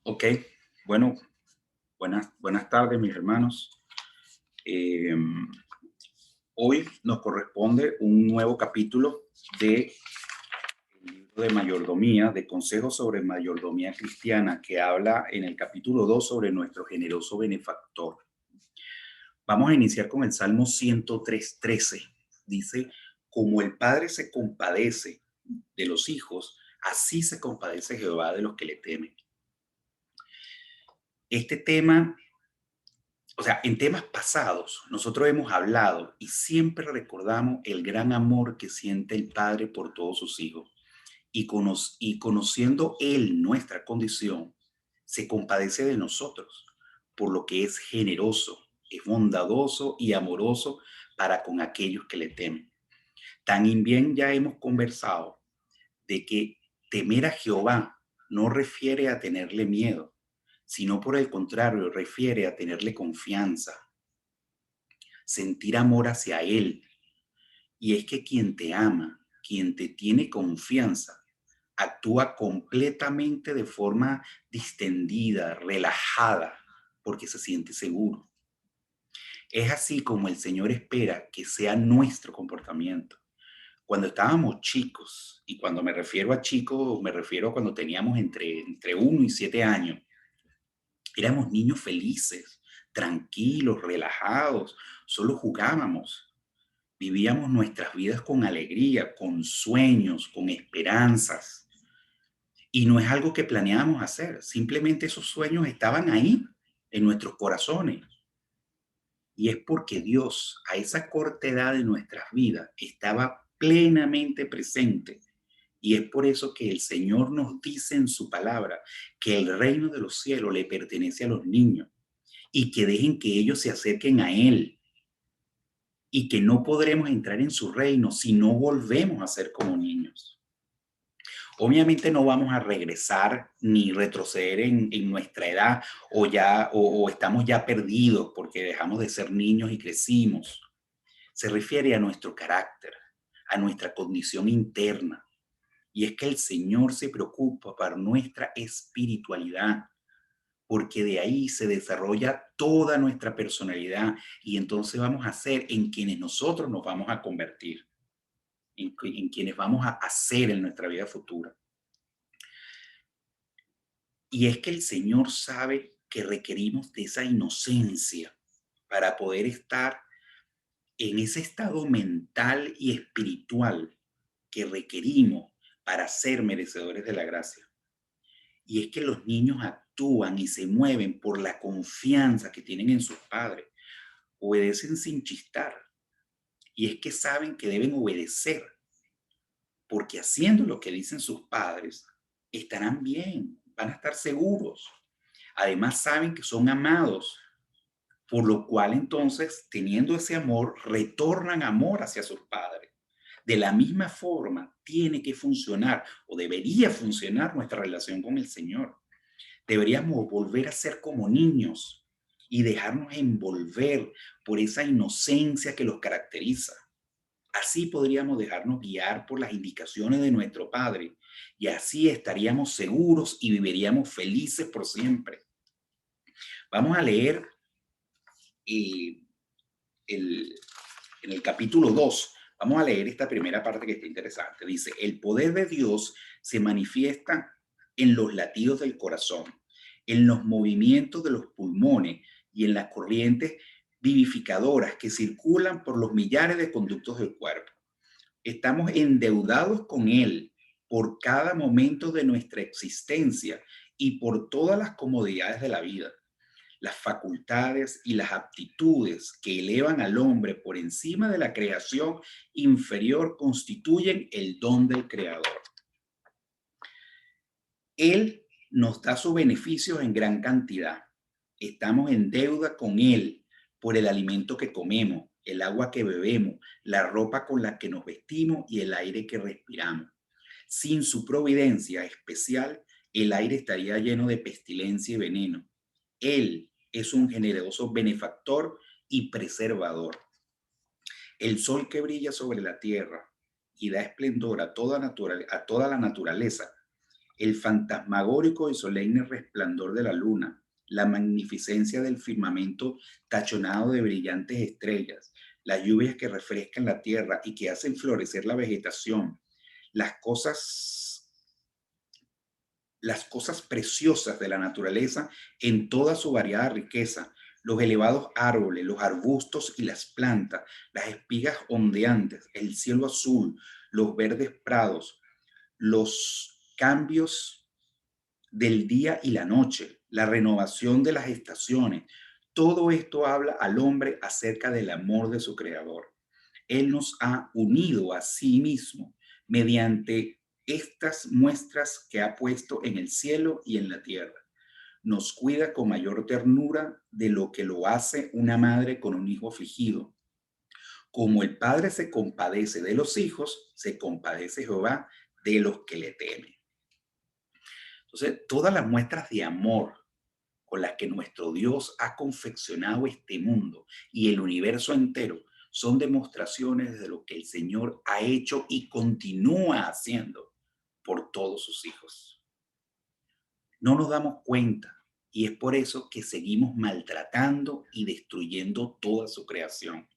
Ok, bueno, buenas tardes, mis hermanos. Eh, Hoy nos corresponde un nuevo capítulo de el libro de mayordomía, de consejos sobre mayordomía cristiana, que habla en el capítulo 2 sobre nuestro generoso benefactor. Vamos a iniciar con el Salmo 103:13. Dice, como el Padre se compadece de los hijos, así se compadece Jehová de los que le temen. Este tema, o sea, en temas pasados nosotros hemos hablado y siempre recordamos el gran amor que siente el Padre por todos sus hijos. Y conociendo Él nuestra condición, se compadece de nosotros, por lo que es generoso, es bondadoso y amoroso para con aquellos que le temen. Tan bien ya hemos conversado de que temer a Jehová no refiere a tenerle miedo, sino por el contrario, refiere a tenerle confianza, sentir amor hacia Él. Y es que quien te ama, quien te tiene confianza, actúa completamente de forma distendida, relajada, porque se siente seguro. Es así como el Señor espera que sea nuestro comportamiento. Cuando estábamos chicos, y cuando me refiero a chicos, me refiero a cuando teníamos entre 1 y 7 años, éramos niños felices, tranquilos, relajados, solo jugábamos. Vivíamos nuestras vidas con alegría, con sueños, con esperanzas. Y no es algo que planeábamos hacer, simplemente esos sueños estaban ahí, en nuestros corazones. Y es porque Dios, a esa corta edad de nuestras vidas, estaba plenamente presente. Y es por eso que el Señor nos dice en su palabra que el reino de los cielos le pertenece a los niños y que dejen que ellos se acerquen a Él y que no podremos entrar en su reino si no volvemos a ser como niños. Obviamente no vamos a regresar ni retroceder en nuestra edad o estamos ya perdidos porque dejamos de ser niños y crecimos. Se refiere a nuestro carácter, a nuestra condición interna. Y es que el Señor se preocupa por nuestra espiritualidad, porque de ahí se desarrolla toda nuestra personalidad y entonces vamos a ser en quienes nosotros nos vamos a convertir, en quienes vamos a ser en nuestra vida futura. Y es que el Señor sabe que requerimos de esa inocencia para poder estar en ese estado mental y espiritual que requerimos para ser merecedores de la gracia. Y es que los niños actúan y se mueven por la confianza que tienen en sus padres, obedecen sin chistar. Y es que saben que deben obedecer, porque haciendo lo que dicen sus padres, estarán bien, van a estar seguros. Además saben que son amados, por lo cual entonces, teniendo ese amor, retornan amor hacia sus padres. De la misma forma, tiene que funcionar o debería funcionar nuestra relación con el Señor. Deberíamos volver a ser como niños y dejarnos envolver por esa inocencia que los caracteriza. Así podríamos dejarnos guiar por las indicaciones de nuestro Padre y así estaríamos seguros y viviríamos felices por siempre. Vamos a leer eh, el, en el capítulo 2. Vamos a leer esta primera parte que está interesante. Dice, el poder de Dios se manifiesta en los latidos del corazón, en los movimientos de los pulmones y en las corrientes vivificadoras que circulan por los millares de conductos del cuerpo. Estamos endeudados con Él por cada momento de nuestra existencia y por todas las comodidades de la vida. Las facultades y las aptitudes que elevan al hombre por encima de la creación inferior constituyen el don del Creador. Él nos da sus beneficios en gran cantidad. Estamos en deuda con Él por el alimento que comemos, el agua que bebemos, la ropa con la que nos vestimos y el aire que respiramos. Sin su providencia especial, el aire estaría lleno de pestilencia y veneno. Él es un generoso benefactor y preservador. El sol que brilla sobre la tierra y da esplendor a toda la naturaleza el fantasmagórico y solemne resplandor de la luna, la magnificencia del firmamento tachonado de brillantes estrellas, las lluvias que refrescan la tierra y que hacen florecer la vegetación, las cosas, las cosas preciosas de la naturaleza en toda su variada riqueza, los elevados árboles, los arbustos y las plantas, las espigas ondeantes, el cielo azul, los verdes prados, los cambios del día y la noche, la renovación de las estaciones. Todo esto habla al hombre acerca del amor de su creador. Él nos ha unido a sí mismo mediante estas muestras que ha puesto en el cielo y en la tierra. Nos cuida con mayor ternura de lo que lo hace una madre con un hijo afligido. Como el Padre se compadece de los hijos, se compadece Jehová de los que le temen. Entonces, todas las muestras de amor con las que nuestro Dios ha confeccionado este mundo y el universo entero son demostraciones de lo que el Señor ha hecho y continúa haciendo por todos sus hijos. No nos damos cuenta y es por eso que seguimos maltratando y destruyendo toda su creación.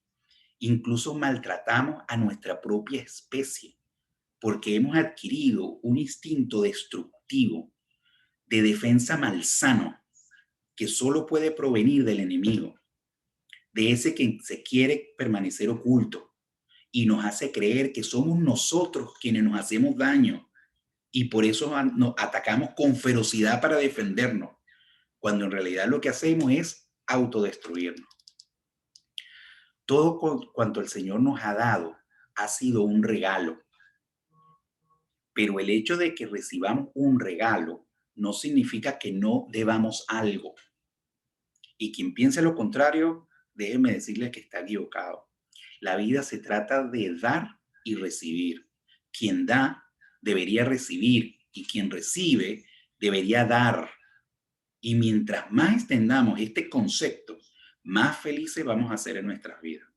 Incluso maltratamos a nuestra propia especie porque hemos adquirido un instinto destructivo de defensa malsano que solo puede provenir del enemigo, de ese que se quiere permanecer oculto y nos hace creer que somos nosotros quienes nos hacemos daño y por eso nos atacamos con ferocidad para defendernos, cuando en realidad lo que hacemos es autodestruirnos. Todo cuanto el Señor nos ha dado ha sido un regalo, pero el hecho de que recibamos un regalo no significa que no debamos algo. Y quien piense lo contrario, déjeme decirle que está equivocado. La vida se trata de dar y recibir. Quien da debería recibir y quien recibe debería dar. Y mientras más extendamos este concepto, más felices vamos a ser en nuestras vidas.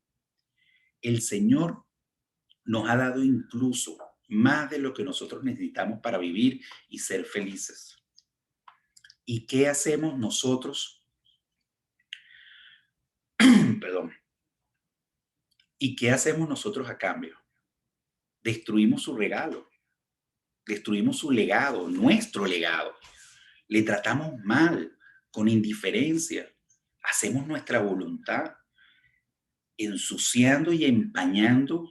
El Señor nos ha dado incluso más de lo que nosotros necesitamos para vivir y ser felices. ¿Y qué hacemos nosotros? Perdón. ¿Y qué hacemos nosotros a cambio? Destruimos su regalo, destruimos su legado, nuestro legado. Le tratamos mal, con indiferencia, hacemos nuestra voluntad, ensuciando y empañando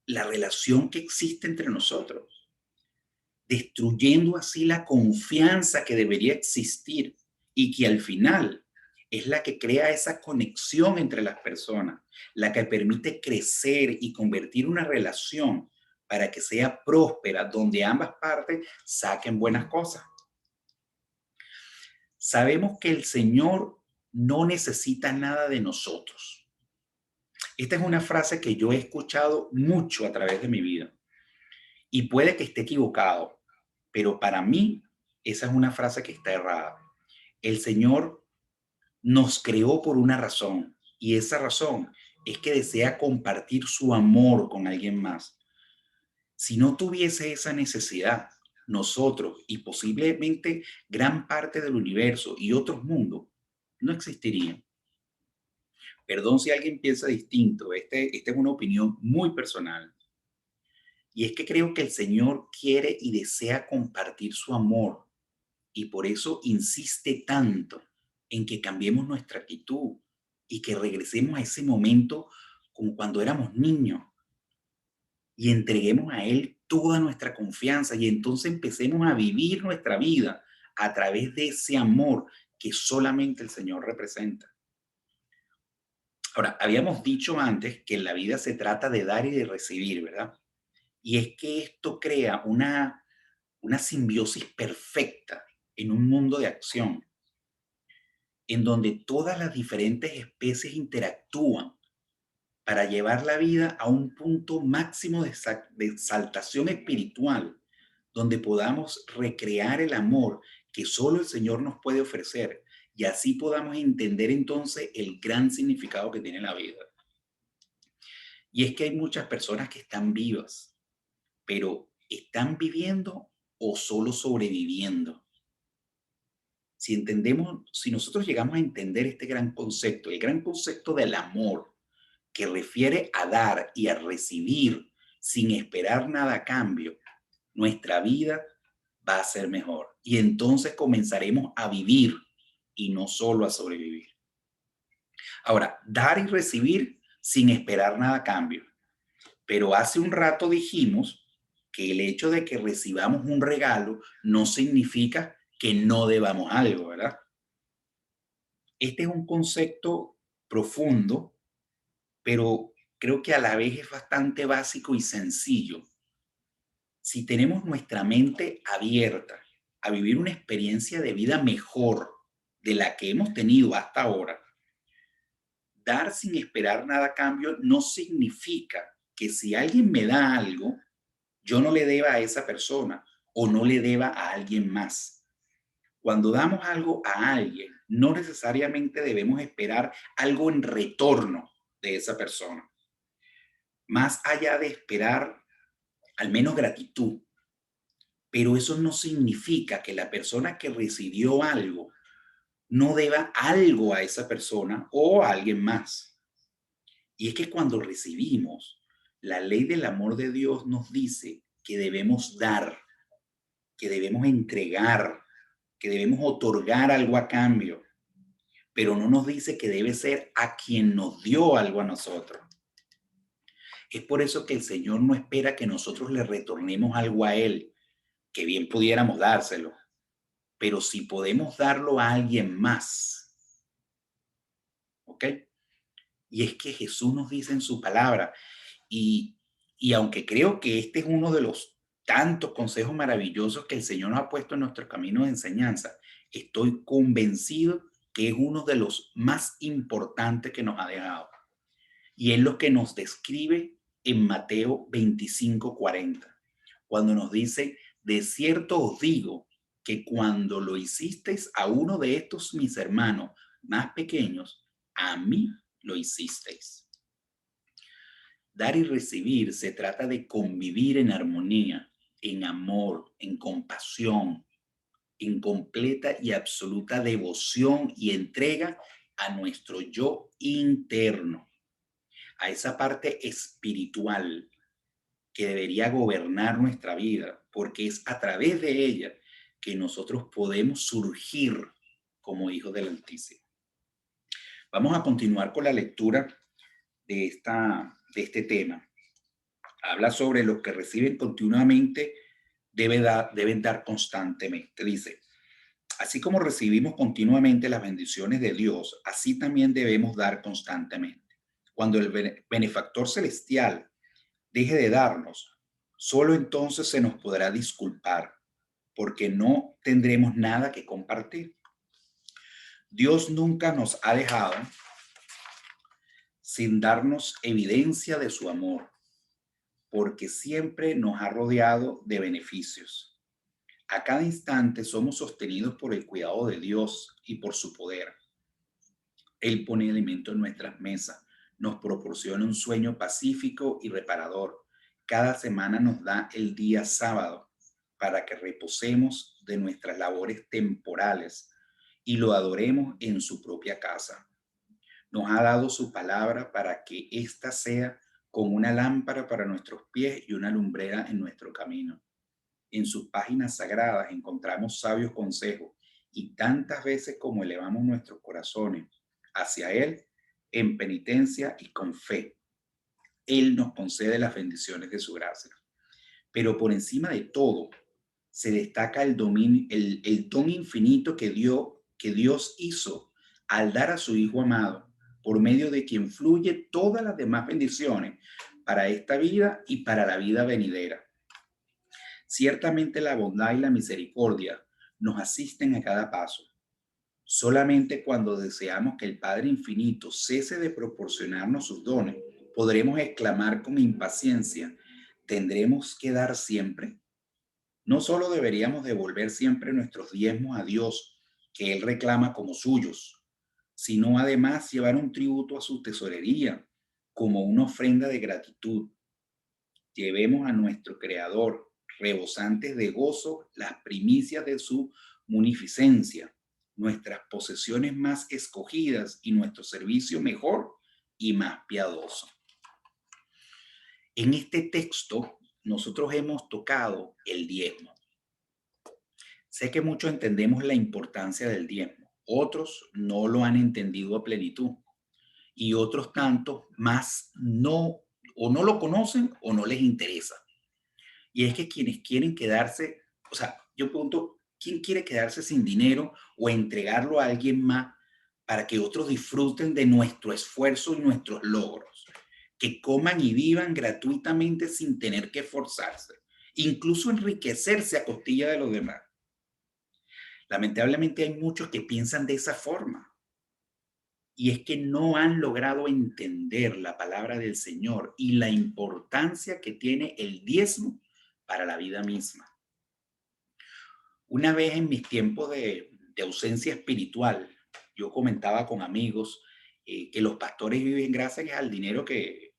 la relación que existe entre nosotros, destruyendo así la confianza que debería existir y que al final es la que crea esa conexión entre las personas, la que permite crecer y convertir una relación para que sea próspera, donde ambas partes saquen buenas cosas. Sabemos que el Señor no necesita nada de nosotros. Esta es una frase que yo he escuchado mucho a través de mi vida y puede que esté equivocado, pero para mí esa es una frase que está errada. El Señor nos creó por una razón y esa razón es que desea compartir su amor con alguien más. Si no tuviese esa necesidad, nosotros y posiblemente gran parte del universo y otros mundos no existirían. Perdón si alguien piensa distinto, esta es una opinión muy personal. Y es que creo que el Señor quiere y desea compartir su amor y por eso insiste tanto en que cambiemos nuestra actitud y que regresemos a ese momento como cuando éramos niños y entreguemos a Él toda nuestra confianza y entonces empecemos a vivir nuestra vida a través de ese amor que solamente el Señor representa. Ahora, habíamos dicho antes que en la vida se trata de dar y de recibir, ¿verdad? Y es que esto crea una simbiosis perfecta en un mundo de acción, en donde todas las diferentes especies interactúan para llevar la vida a un punto máximo de exaltación espiritual, donde podamos recrear el amor que solo el Señor nos puede ofrecer y así podamos entender entonces el gran significado que tiene la vida. Y es que hay muchas personas que están vivas, pero ¿están viviendo o solo sobreviviendo? Si nosotros llegamos a entender este gran concepto, el gran concepto del amor, que refiere a dar y a recibir sin esperar nada a cambio, nuestra vida va a ser mejor. Y entonces comenzaremos a vivir y no solo a sobrevivir. Ahora, dar y recibir sin esperar nada a cambio. Pero hace un rato dijimos que el hecho de que recibamos un regalo no significa que no debamos algo, ¿verdad? Este es un concepto profundo, pero creo que a la vez es bastante básico y sencillo. Si tenemos nuestra mente abierta a vivir una experiencia de vida mejor de la que hemos tenido hasta ahora, dar sin esperar nada a cambio no significa que si alguien me da algo, yo no le deba a esa persona o no le deba a alguien más. Cuando damos algo a alguien, no necesariamente debemos esperar algo en retorno de esa persona. Más allá de esperar al menos gratitud, pero eso no significa que la persona que recibió algo no deba algo a esa persona o a alguien más. Y es que cuando recibimos, la ley del amor de Dios nos dice que debemos dar, que debemos entregar, que debemos otorgar algo a cambio, pero no nos dice que debe ser a quien nos dio algo a nosotros. Es por eso que el Señor no espera que nosotros le retornemos algo a Él, que bien pudiéramos dárselo, pero si podemos darlo a alguien más, ¿ok? Y es que Jesús nos dice en su palabra, y, y aunque creo que este es uno de los tantos consejos maravillosos que el Señor nos ha puesto en nuestro camino de enseñanza, estoy convencido que es uno de los más importantes que nos ha dejado. Y es lo que nos describe en Mateo 25:40, cuando nos dice, de cierto os digo que cuando lo hicisteis a uno de estos mis hermanos más pequeños, a mí lo hicisteis. Dar y recibir se trata de convivir en armonía, en amor, en compasión, en completa y absoluta devoción y entrega a nuestro yo interno, a esa parte espiritual que debería gobernar nuestra vida, porque es a través de ella que nosotros podemos surgir como hijos del Altísimo. Vamos a continuar con la lectura de este tema. Habla sobre los que reciben continuamente, deben dar constantemente. Dice, así como recibimos continuamente las bendiciones de Dios, así también debemos dar constantemente. Cuando el benefactor celestial deje de darnos, solo entonces se nos podrá disculpar, porque no tendremos nada que compartir. Dios nunca nos ha dejado sin darnos evidencia de su amor, porque siempre nos ha rodeado de beneficios. A cada instante somos sostenidos por el cuidado de Dios y por su poder. Él pone alimento en nuestras mesas, nos proporciona un sueño pacífico y reparador. Cada semana nos da el día sábado para que reposemos de nuestras labores temporales y lo adoremos en su propia casa. Nos ha dado su palabra para que ésta sea como una lámpara para nuestros pies y una lumbrera en nuestro camino. En sus páginas sagradas encontramos sabios consejos y tantas veces como elevamos nuestros corazones hacia Él en penitencia y con fe, Él nos concede las bendiciones de su gracia. Pero por encima de todo, se destaca el don infinito que Dios hizo al dar a su Hijo amado, por medio de quien fluye todas las demás bendiciones para esta vida y para la vida venidera. Ciertamente la bondad y la misericordia nos asisten a cada paso. Solamente cuando deseamos que el Padre Infinito cese de proporcionarnos sus dones, podremos exclamar con impaciencia, ¿tendremos que dar siempre? No solo deberíamos devolver siempre nuestros diezmos a Dios, que Él reclama como suyos, sino además llevar un tributo a su tesorería como una ofrenda de gratitud. Llevemos a nuestro Creador rebosantes de gozo, las primicias de su munificencia, nuestras posesiones más escogidas y nuestro servicio mejor y más piadoso. En este texto, nosotros hemos tocado el diezmo. Sé que muchos entendemos la importancia del diezmo, otros no lo han entendido a plenitud y otros tantos más no, o no lo conocen o no les interesa. Y es que quienes quieren quedarse, o sea, yo pregunto, ¿quién quiere quedarse sin dinero o entregarlo a alguien más para que otros disfruten de nuestro esfuerzo y nuestros logros? Que coman y vivan gratuitamente sin tener que esforzarse, incluso enriquecerse a costilla de los demás. Lamentablemente hay muchos que piensan de esa forma y es que no han logrado entender la palabra del Señor y la importancia que tiene el diezmo para la vida misma. Una vez en mis tiempos de ausencia espiritual, yo comentaba con amigos que los pastores viven gracias al dinero que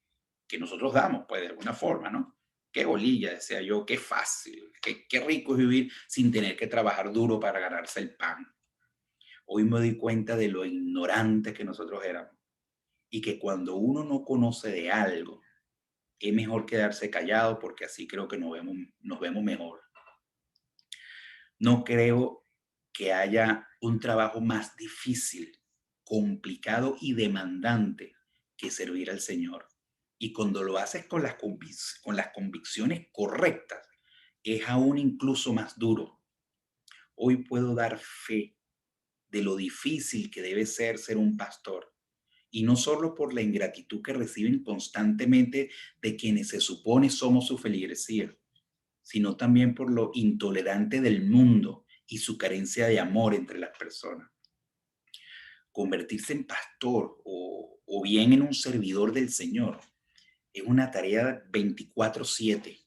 nosotros damos, pues de alguna forma, ¿no? Qué bolilla, decía yo, qué fácil, qué rico es vivir sin tener que trabajar duro para ganarse el pan. Hoy me doy cuenta de lo ignorante que nosotros éramos y que cuando uno no conoce de algo, es mejor quedarse callado porque así creo que nos vemos mejor. No creo que haya un trabajo más difícil, complicado y demandante que servir al Señor. Y cuando lo haces con las convicciones correctas, es aún incluso más duro. Hoy puedo dar fe de lo difícil que debe ser un pastor. Y no solo por la ingratitud que reciben constantemente de quienes se supone somos su feligresía, sino también por lo intolerante del mundo y su carencia de amor entre las personas. Convertirse en pastor o bien en un servidor del Señor es una tarea 24/7,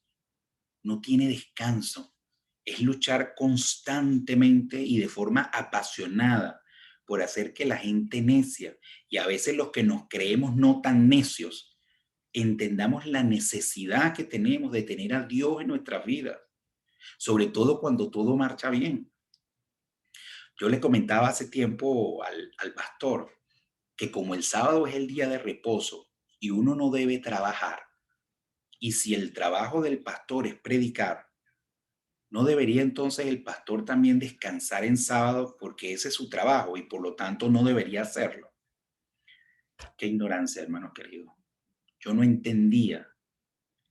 no tiene descanso, es luchar constantemente y de forma apasionada por hacer que la gente necia y a veces los que nos creemos no tan necios entendamos la necesidad que tenemos de tener a Dios en nuestras vidas, sobre todo cuando todo marcha bien. Yo le comentaba hace tiempo al pastor que como el sábado es el día de reposo y uno no debe trabajar, y si el trabajo del pastor es predicar, ¿no debería entonces el pastor también descansar en sábado porque ese es su trabajo y por lo tanto no debería hacerlo? Qué ignorancia, hermano querido. Yo no entendía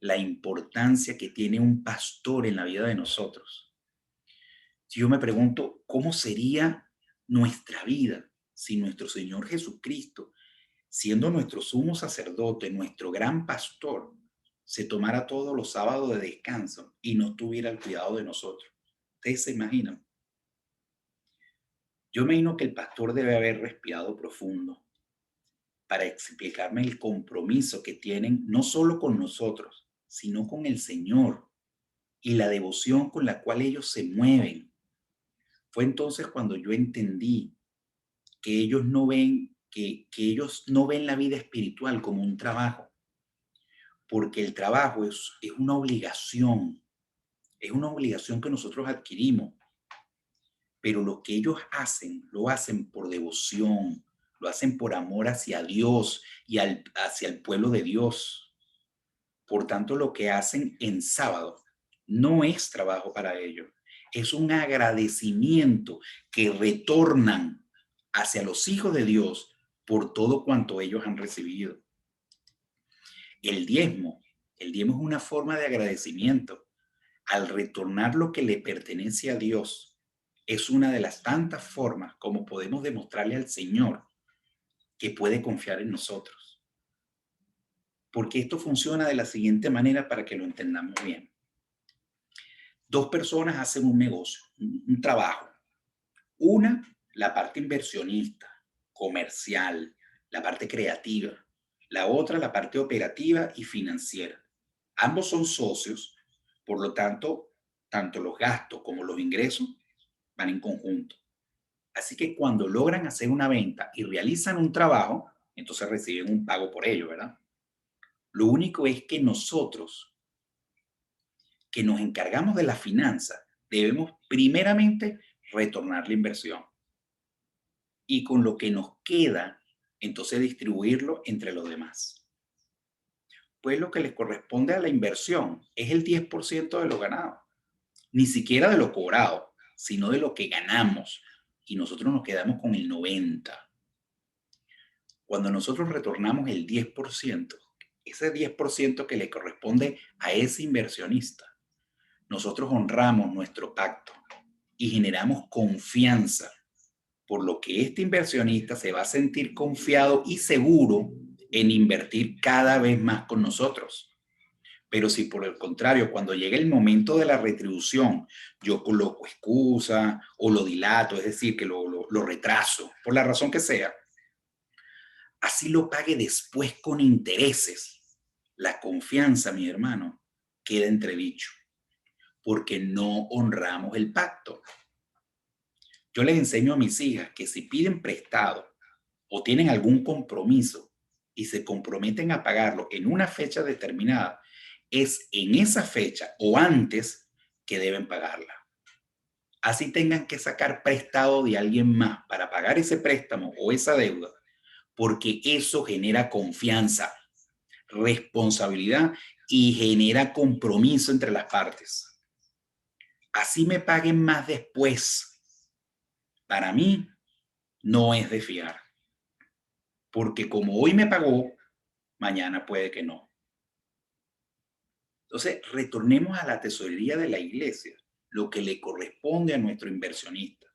la importancia que tiene un pastor en la vida de nosotros. Si yo me pregunto, ¿cómo sería nuestra vida si nuestro Señor Jesucristo, siendo nuestro sumo sacerdote, nuestro gran pastor, se tomara todos los sábados de descanso y no tuviera el cuidado de nosotros? ¿Ustedes se imaginan? Yo me imagino que el pastor debe haber respirado profundo para explicarme el compromiso que tienen no solo con nosotros, sino con el Señor y la devoción con la cual ellos se mueven. Fue entonces cuando yo entendí que que ellos no ven la vida espiritual como un trabajo, porque el trabajo es una obligación que nosotros adquirimos, pero lo que ellos hacen, lo hacen por devoción, lo hacen por amor hacia Dios y hacia el pueblo de Dios. Por tanto, lo que hacen en sábado no es trabajo para ellos, es un agradecimiento que retornan hacia los hijos de Dios por todo cuanto ellos han recibido. El diezmo, el diezmo es una forma de agradecimiento. Al retornar lo que le pertenece a Dios, es una de las tantas formas como podemos demostrarle al Señor que puede confiar en nosotros. Porque esto funciona de la siguiente manera para que lo entendamos bien. Dos personas hacen un negocio, un trabajo. Una, la parte inversionista, comercial, la parte creativa. La otra, la parte operativa y financiera. Ambos son socios, por lo tanto, tanto los gastos como los ingresos van en conjunto. Así que cuando logran hacer una venta y realizan un trabajo, entonces reciben un pago por ello, ¿verdad? Lo único es que nosotros que nos encargamos de la finanza, debemos primeramente retornar la inversión y con lo que nos queda, entonces distribuirlo entre los demás. Pues lo que les corresponde a la inversión es el 10% de lo ganado, ni siquiera de lo cobrado, sino de lo que ganamos y nosotros nos quedamos con el 90%. Cuando nosotros retornamos el 10%, ese 10% que le corresponde a ese inversionista, nosotros honramos nuestro pacto y generamos confianza, por lo que este inversionista se va a sentir confiado y seguro en invertir cada vez más con nosotros. Pero si por el contrario, cuando llega el momento de la retribución, yo coloco excusa o lo dilato, es decir, que lo retraso, por la razón que sea, así lo pague después con intereses, la confianza, mi hermano, queda entredicho, porque no honramos el pacto. Yo les enseño a mis hijas que si piden prestado o tienen algún compromiso y se comprometen a pagarlo en una fecha determinada, es en esa fecha o antes que deben pagarla. Así tengan que sacar prestado de alguien más para pagar ese préstamo o esa deuda, porque eso genera confianza, responsabilidad y genera compromiso entre las partes. Así me paguen más después. Para mí no es de fiar, porque como hoy me pagó, mañana puede que no. Entonces, retornemos a la tesorería de la iglesia, lo que le corresponde a nuestro inversionista.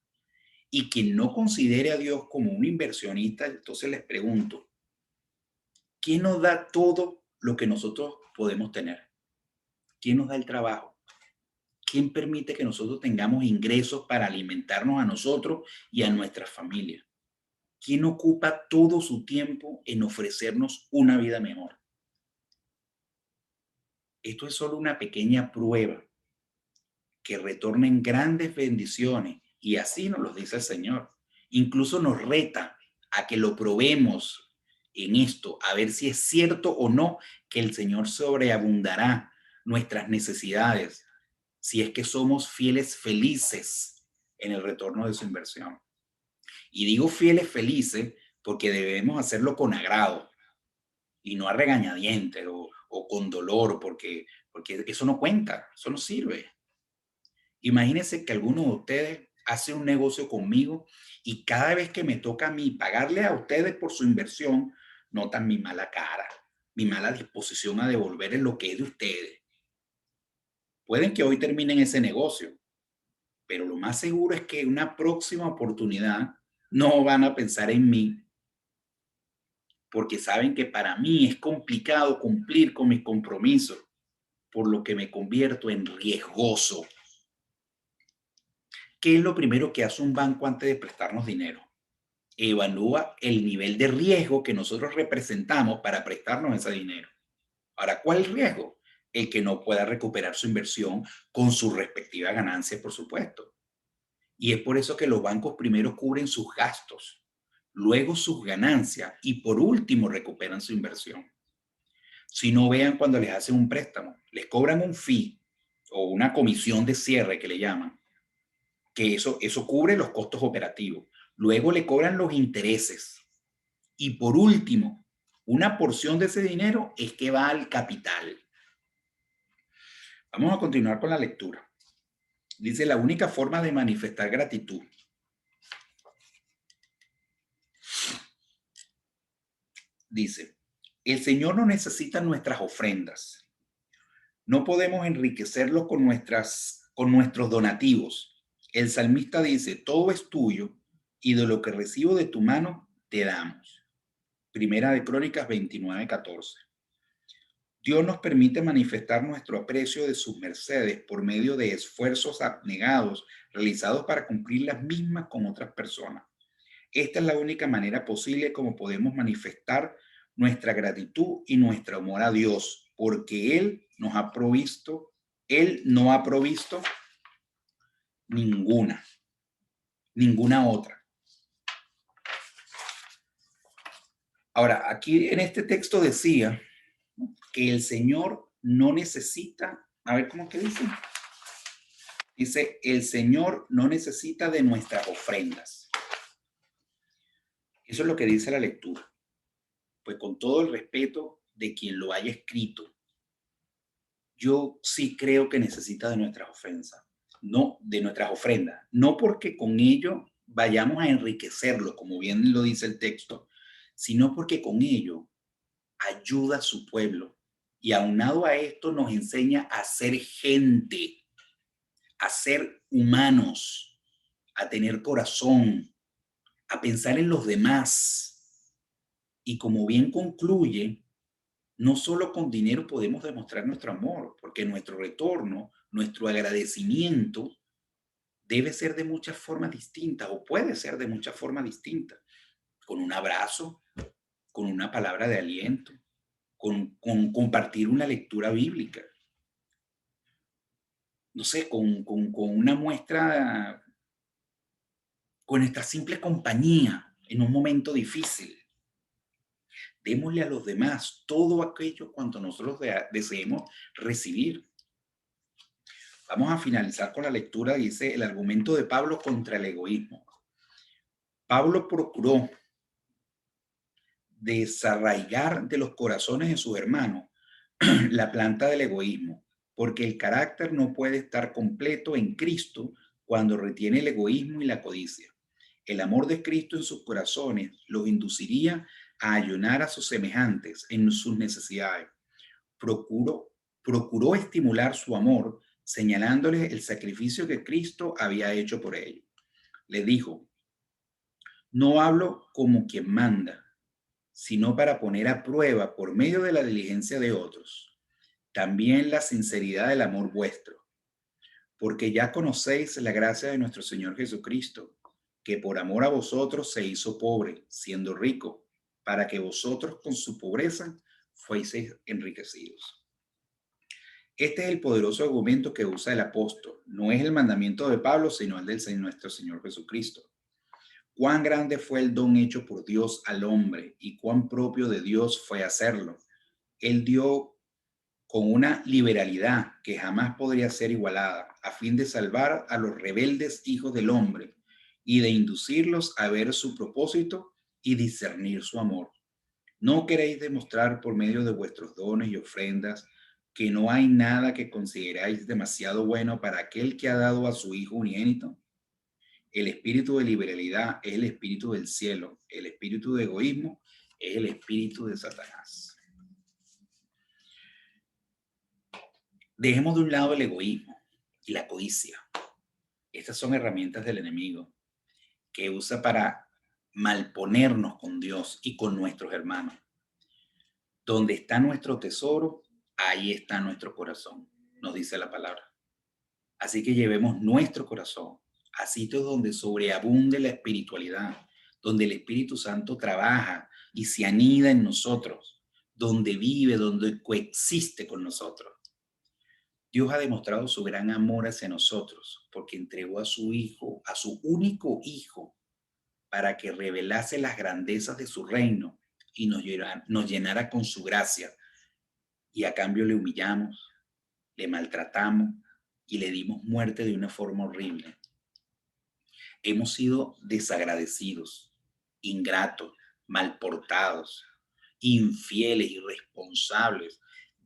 Y quien no considere a Dios como un inversionista, entonces les pregunto, ¿quién nos da todo lo que nosotros podemos tener? ¿Quién nos da el trabajo? ¿Quién permite que nosotros tengamos ingresos para alimentarnos a nosotros y a nuestra familia? ¿Quién ocupa todo su tiempo en ofrecernos una vida mejor? Esto es solo una pequeña prueba que retornen grandes bendiciones y así nos lo dice el Señor. Incluso nos reta a que lo probemos en esto, a ver si es cierto o no que el Señor sobreabundará nuestras necesidades, si es que somos fieles felices en el retorno de su inversión. Y digo fieles felices porque debemos hacerlo con agrado y no a regañadientes o con dolor, porque eso no cuenta, eso no sirve. Imagínense que alguno de ustedes hace un negocio conmigo y cada vez que me toca a mí pagarle a ustedes por su inversión, notan mi mala cara, mi mala disposición a devolverles lo que es de ustedes. Pueden que hoy terminen ese negocio, pero lo más seguro es que en una próxima oportunidad no van a pensar en mí porque saben que para mí es complicado cumplir con mis compromisos, por lo que me convierto en riesgoso. ¿Qué es lo primero que hace un banco antes de prestarnos dinero? Evalúa el nivel de riesgo que nosotros representamos para prestarnos ese dinero. Ahora, ¿cuál es el riesgo? El que no pueda recuperar su inversión con su respectiva ganancia, por supuesto. Y es por eso que los bancos primero cubren sus gastos, luego sus ganancias y por último recuperan su inversión. Si no, vean cuando les hacen un préstamo, les cobran un fee o una comisión de cierre que le llaman, que eso cubre los costos operativos. Luego le cobran los intereses. Y por último, una porción de ese dinero es que va al capital. Vamos a continuar con la lectura. Dice, la única forma de manifestar gratitud. Dice, el Señor no necesita nuestras ofrendas. No podemos enriquecerlo con nuestros donativos. El salmista dice, todo es tuyo y de lo que recibo de tu mano te damos. Primera de Crónicas 29:14. Dios nos permite manifestar nuestro aprecio de sus mercedes por medio de esfuerzos abnegados realizados para cumplir las mismas con otras personas. Esta es la única manera posible como podemos manifestar nuestra gratitud y nuestro amor a Dios, porque Él nos ha provisto, Él no ha provisto ninguna otra. Ahora, aquí en este texto decía que el Señor no necesita A ver cómo que dice. Dice, el Señor no necesita de nuestras ofrendas. Eso es lo que dice la lectura. Pues con todo el respeto de quien lo haya escrito, yo sí creo que necesita de nuestras ofrendas, no de nuestras ofrendas, no porque con ello vayamos a enriquecerlo, como bien lo dice el texto, sino porque con ello ayuda a su pueblo y aunado a esto nos enseña a ser gente, a ser humanos, a tener corazón, a pensar en los demás. Y como bien concluye, no solo con dinero podemos demostrar nuestro amor, porque nuestro retorno, nuestro agradecimiento debe ser de muchas formas distintas o puede ser de muchas formas distintas, con un abrazo, con una palabra de aliento, con compartir una lectura bíblica, no sé, con una muestra, con esta simple compañía en un momento difícil. Démosle a los demás todo aquello cuanto nosotros deseemos recibir. Vamos a finalizar con la lectura, dice el argumento de Pablo contra el egoísmo. Pablo procuró desarraigar de los corazones de sus hermanos la planta del egoísmo, porque el carácter no puede estar completo en Cristo cuando retiene el egoísmo y la codicia. El amor de Cristo en sus corazones los induciría a ayunar a sus semejantes en sus necesidades. Procuró, procuró estimular su amor señalándoles el sacrificio que Cristo había hecho por ellos. Le dijo, no hablo como quien manda, sino para poner a prueba por medio de la diligencia de otros, también la sinceridad del amor vuestro, porque ya conocéis la gracia de nuestro Señor Jesucristo, que por amor a vosotros se hizo pobre, siendo rico, para que vosotros con su pobreza fueseis enriquecidos. Este es el poderoso argumento que usa el apóstol. No es el mandamiento de Pablo, sino el del nuestro Señor Jesucristo. Cuán grande fue el don hecho por Dios al hombre y cuán propio de Dios fue hacerlo. Él dio con una liberalidad que jamás podría ser igualada, a fin de salvar a los rebeldes hijos del hombre y de inducirlos a ver su propósito y discernir su amor. ¿No queréis demostrar por medio de vuestros dones y ofrendas que no hay nada que consideráis demasiado bueno para aquel que ha dado a su Hijo unigénito? El espíritu de liberalidad es el espíritu del cielo, el espíritu de egoísmo es el espíritu de Satanás. Dejemos de un lado el egoísmo y la codicia. Estas son herramientas del enemigo que usa para malponernos con Dios y con nuestros hermanos. Donde está nuestro tesoro, ahí está nuestro corazón, nos dice la palabra. Así que llevemos nuestro corazón a sitios donde sobreabunde la espiritualidad, donde el Espíritu Santo trabaja y se anida en nosotros, donde vive, donde coexiste con nosotros. Dios ha demostrado su gran amor hacia nosotros porque entregó a su Hijo, a su único Hijo, para que revelase las grandezas de su reino y nos llenara con su gracia. Y a cambio le humillamos, le maltratamos y le dimos muerte de una forma horrible. Hemos sido desagradecidos, ingratos, malportados, infieles, irresponsables,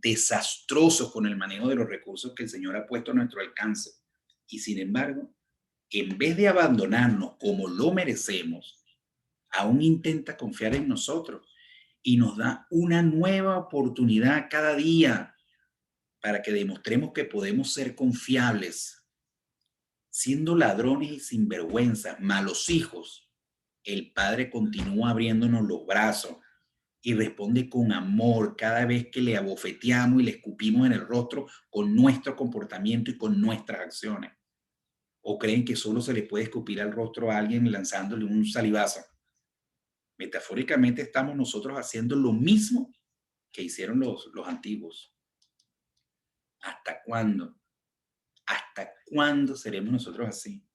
desastrosos con el manejo de los recursos que el Señor ha puesto a nuestro alcance. Y sin embargo, en vez de abandonarnos como lo merecemos, aún intenta confiar en nosotros y nos da una nueva oportunidad cada día para que demostremos que podemos ser confiables. Siendo ladrones y sinvergüenzas, malos hijos, el Padre continúa abriéndonos los brazos y responde con amor cada vez que le abofeteamos y le escupimos en el rostro con nuestro comportamiento y con nuestras acciones. ¿O creen que solo se le puede escupir al rostro a alguien lanzándole un salivazo? Metafóricamente estamos nosotros haciendo lo mismo que hicieron los antiguos. ¿Hasta cuándo? ¿Hasta cuándo seremos nosotros así?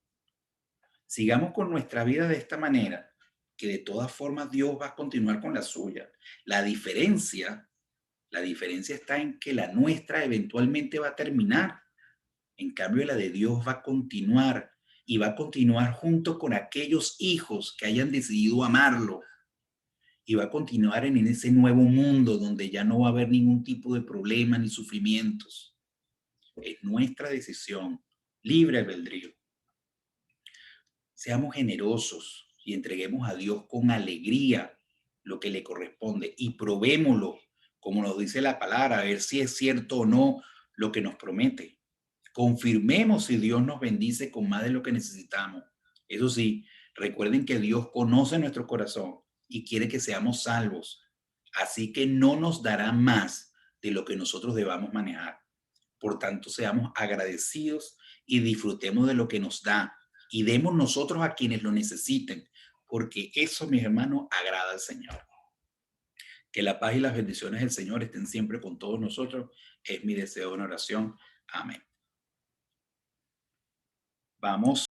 Sigamos con nuestra vida de esta manera, que de todas formas Dios va a continuar con la suya. La diferencia La diferencia está en que la nuestra eventualmente va a terminar. En cambio, la de Dios va a continuar y va a continuar junto con aquellos hijos que hayan decidido amarlo y va a continuar en ese nuevo mundo donde ya no va a haber ningún tipo de problema ni sufrimientos. Es nuestra decisión, libre albedrío. Seamos generosos y entreguemos a Dios con alegría lo que le corresponde y probémoslo, como nos dice la palabra, a ver si es cierto o no lo que nos promete. Confirmemos si Dios nos bendice con más de lo que necesitamos. Eso sí, recuerden que Dios conoce nuestro corazón y quiere que seamos salvos. Así que no nos dará más de lo que nosotros debamos manejar. Por tanto, seamos agradecidos y disfrutemos de lo que nos da y demos nosotros a quienes lo necesiten, porque eso, mis hermanos, agrada al Señor. Que la paz y las bendiciones del Señor estén siempre con todos nosotros. Es mi deseo en oración. Amén. Vamos